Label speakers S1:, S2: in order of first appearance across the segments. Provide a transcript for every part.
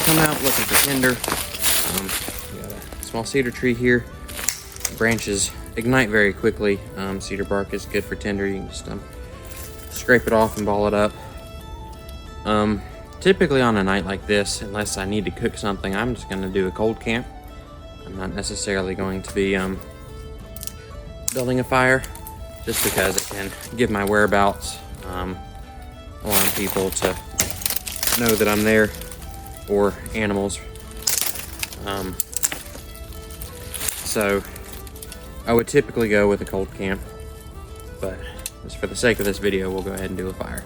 S1: come out looking for tinder. We got a small cedar tree here. Branches ignite very quickly. Cedar bark is good for tinder. You can just scrape it off and ball it up. Typically on a night like this, unless I need to cook something, I'm just going to do a cold camp. I'm not necessarily going to be building a fire, just because it can give my whereabouts, allowing people to know that I'm there, or animals. So I would typically go with a cold camp, but just for the sake of this video, we'll go ahead and do a fire.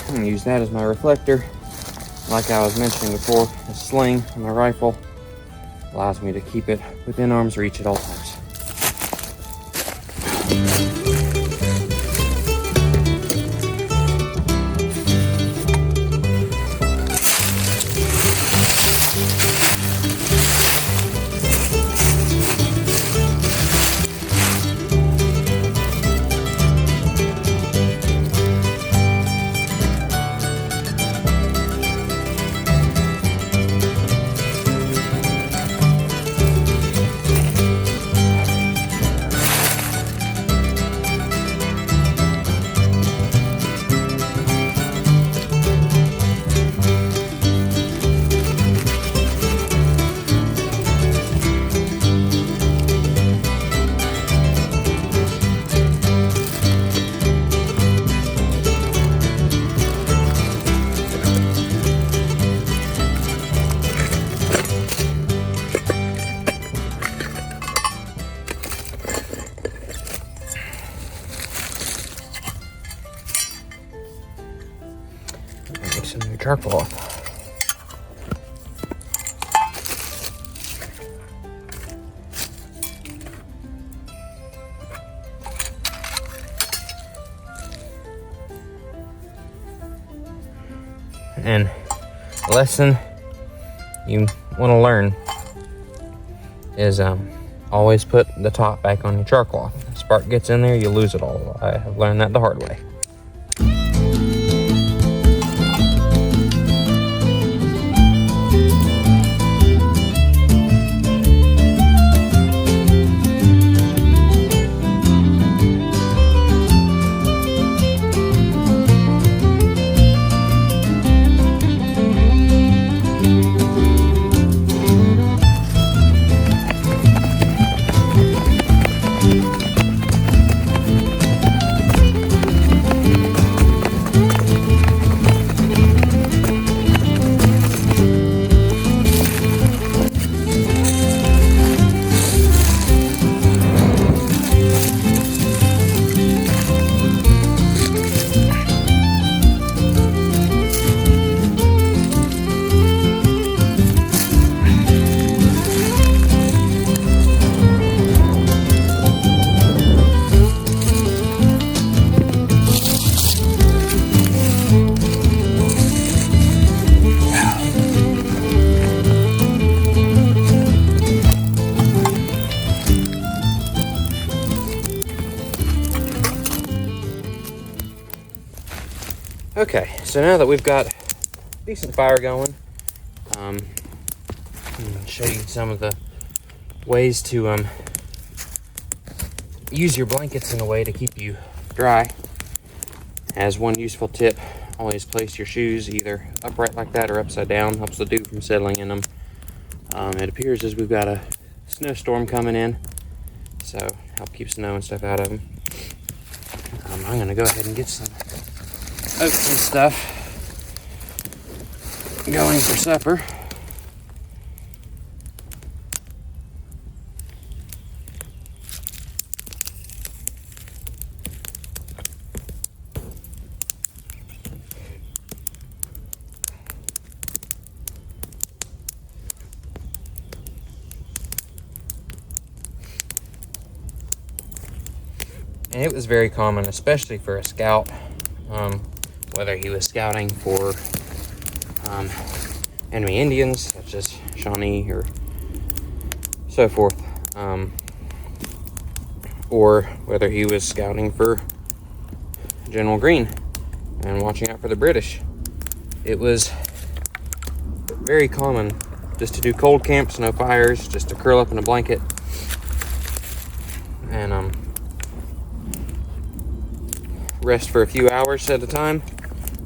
S1: I'm gonna use that as my reflector. Like I was mentioning before, a sling on my rifle allows me to keep it within arm's reach at all times. Some new charcoal off. And a lesson you want to learn is always put the top back on your charcoal. If the spark gets in there, you lose it all. I have learned that the hard way. Okay, so now that we've got decent fire going, I'm gonna show you some of the ways to use your blankets in a way to keep you dry. As one useful tip, always place your shoes either upright like that or upside down. Helps the dew from settling in them. It appears as we've got a snowstorm coming in, so help keep snow and stuff out of them. I'm gonna go ahead and get some oats and stuff going for supper. And it was very common, especially for a scout, whether he was scouting for enemy Indians, such as Shawnee or so forth, or whether he was scouting for General Green and watching out for the British. It was very common just to do cold camps, no fires, just to curl up in a blanket and rest for a few hours at a time,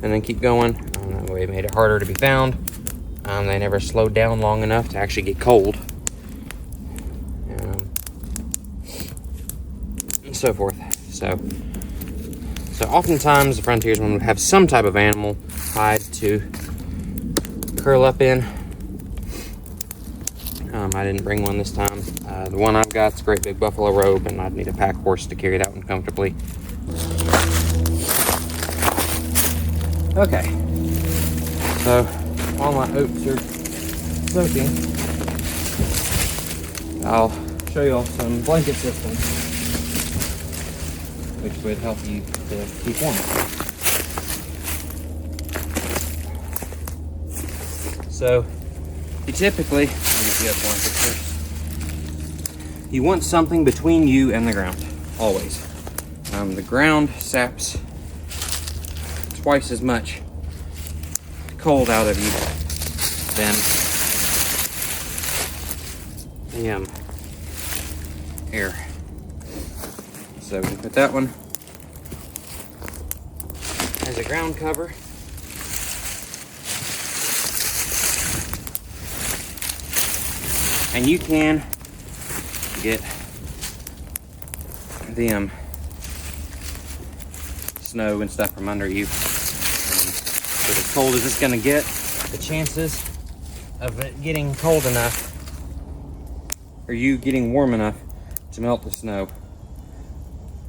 S1: and then keep going. That way it made it harder to be found. They never slowed down long enough to actually get cold, and so forth. So oftentimes the frontiersmen would have some type of animal hide to curl up in. I didn't bring one this time. The one I've got is a great big buffalo robe, and I'd need a pack horse to carry that one comfortably. Okay, so while my oats are soaking, I'll show you all some blanket systems which would help you to keep warm. So you typically, let me get the other blanket first. You want something between you and the ground, always. The ground saps twice as much cold out of you than the air. So we put that one as a ground cover. And you can get the snow and stuff from under you. But as cold as it's going to get, the chances of it getting cold enough, or you getting warm enough to melt the snow,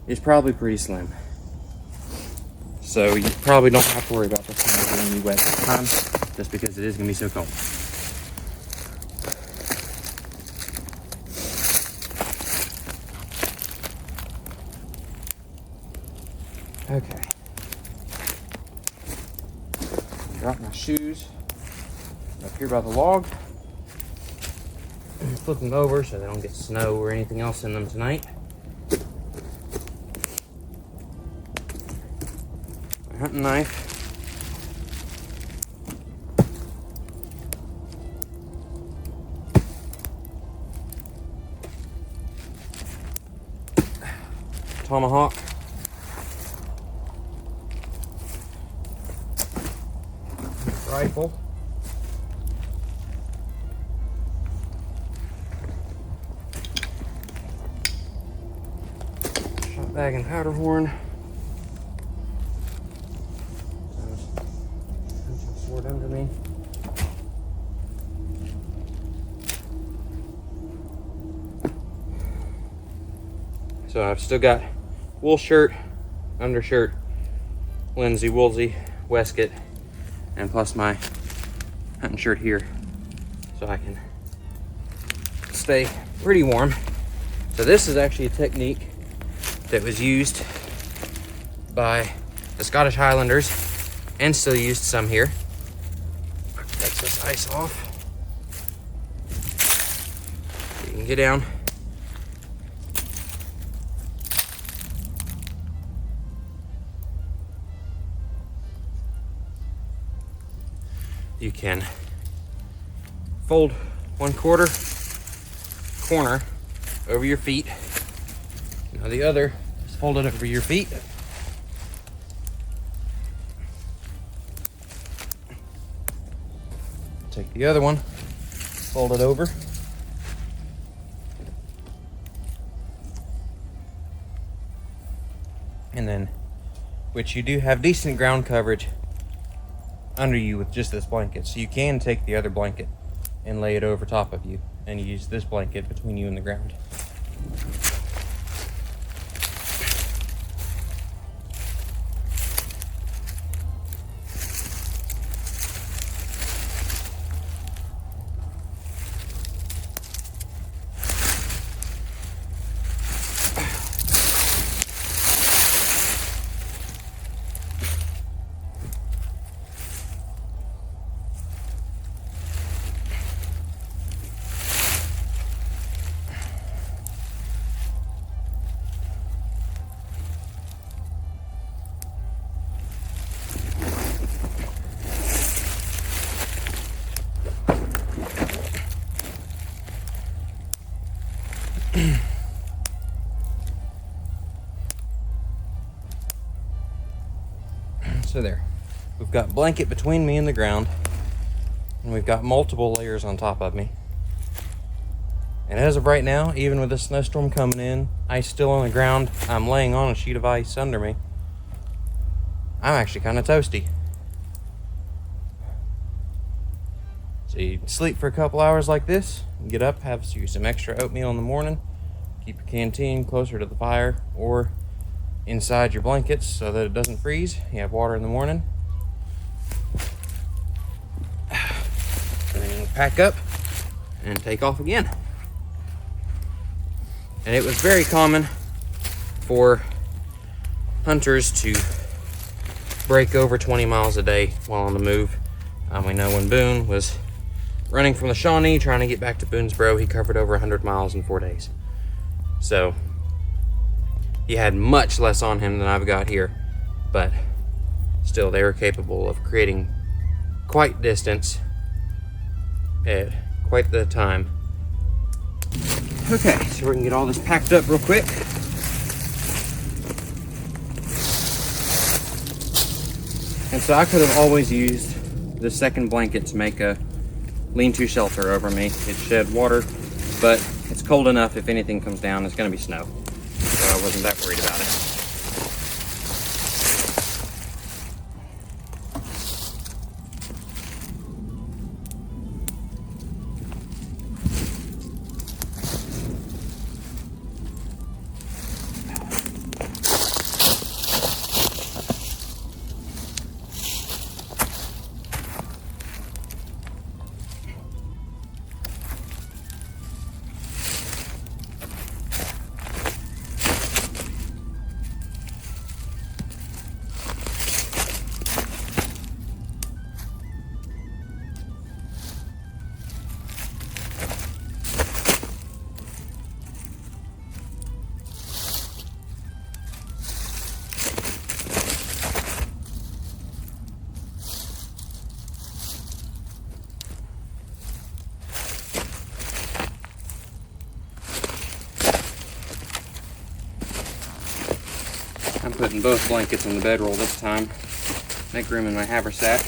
S1: is probably pretty slim. So you probably don't have to worry about the snow getting you wet this time, just because it is going to be so cold. Okay. Drop my shoes up here by the log. Flip them over so they don't get snow or anything else in them tonight. My hunting knife. Tomahawk. Rifle. Shot bag and powder horn. Sword under me. So I've still got wool shirt, undershirt, linsey woolsey, waistcoat, and plus my hunting shirt here, so I can stay pretty warm. So this is actually a technique that was used by the Scottish Highlanders and still used some here. Takes this ice off. You can get down. You can fold 1/4 corner over your feet. Now the other is folded over your feet. Take the other one, fold it over. And then, which you do have decent ground coverage under you with just this blanket, so you can take the other blanket and lay it over top of you and use this blanket between you and the ground. So there, we've got blanket between me and the ground, and we've got multiple layers on top of me. And as of right now, even with the snowstorm coming in, ice still on the ground, I'm laying on a sheet of ice under me. I'm actually kind of toasty. So you sleep for a couple hours like this, get up, have some extra oatmeal in the morning, keep your canteen closer to the fire or inside your blankets so that it doesn't freeze. You have water in the morning. And then you pack up and take off again. And it was very common for hunters to break over 20 miles a day while on the move. We know when Boone was running from the Shawnee trying to get back to Boonesboro, he covered over 100 miles in 4 days. So he had much less on him than I've got here, but still they were capable of creating quite distance at quite the time. Okay, so we can get all this packed up real quick. And so I could have always used the second blanket to make a lean-to shelter over me. It shed water, but it's cold enough if anything comes down, it's gonna be snow. So I wasn't that worried about it. I'm putting both blankets in the bedroll this time. Make room in my haversack.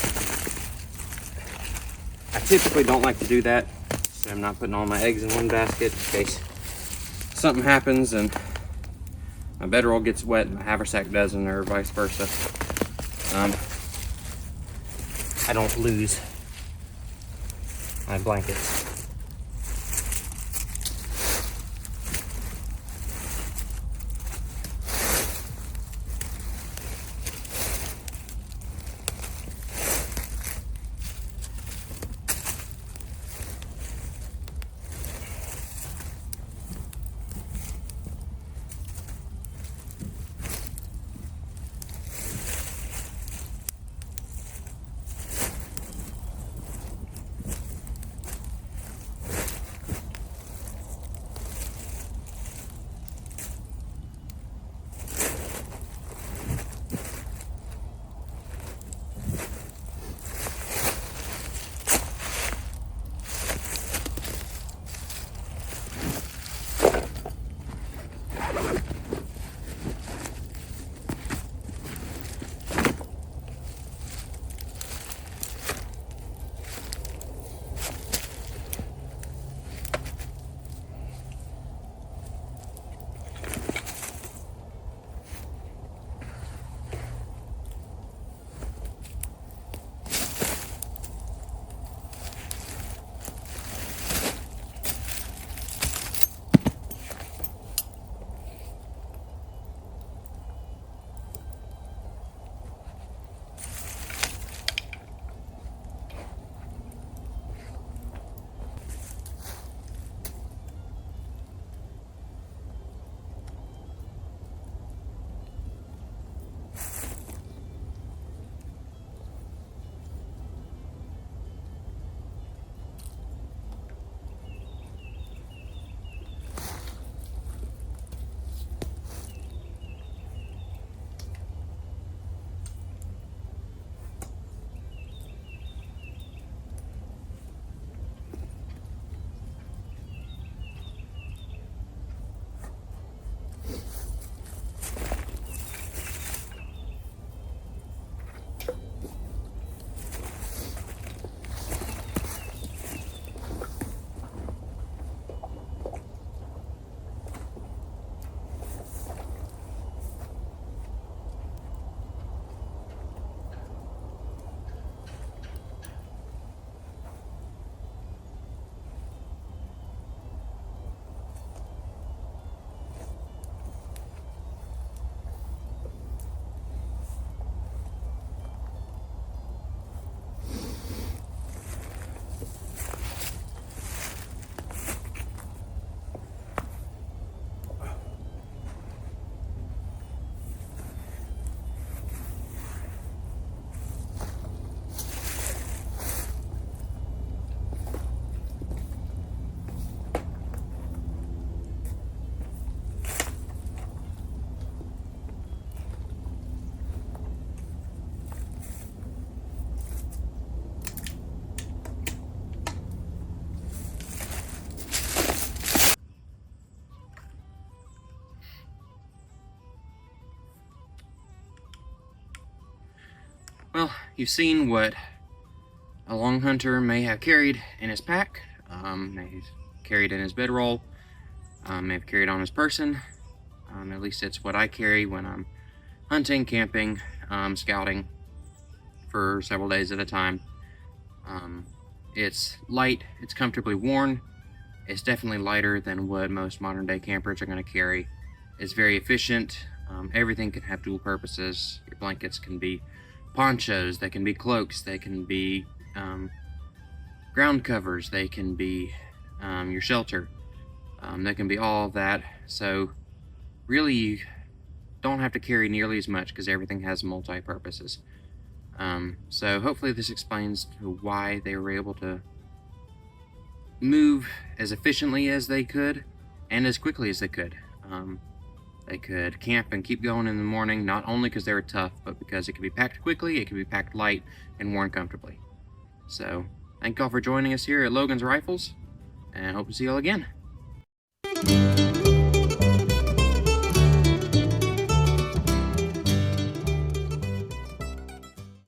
S1: I typically don't like to do that, so I'm not putting all my eggs in one basket in case something happens and my bedroll gets wet and my haversack doesn't, or vice versa. I don't lose my blankets. Well, you've seen what a long hunter may have carried in his pack, may have carried in his bedroll, may have carried on his person. At least it's what I carry when I'm hunting, camping, scouting for several days at a time. It's light, it's comfortably worn. It's definitely lighter than what most modern day campers are going to carry. It's very efficient. Everything can have dual purposes. Your blankets can be ponchos, they can be cloaks, they can be ground covers, they can be your shelter. They can be all of that. So really you don't have to carry nearly as much because everything has multi-purposes. So hopefully this explains why they were able to move as efficiently as they could and as quickly as they could. They could camp and keep going in the morning, not only because they were tough, but because it could be packed quickly, it could be packed light, and worn comfortably. So, thank y'all for joining us here at Logan's Rifles, and I hope to see y'all again.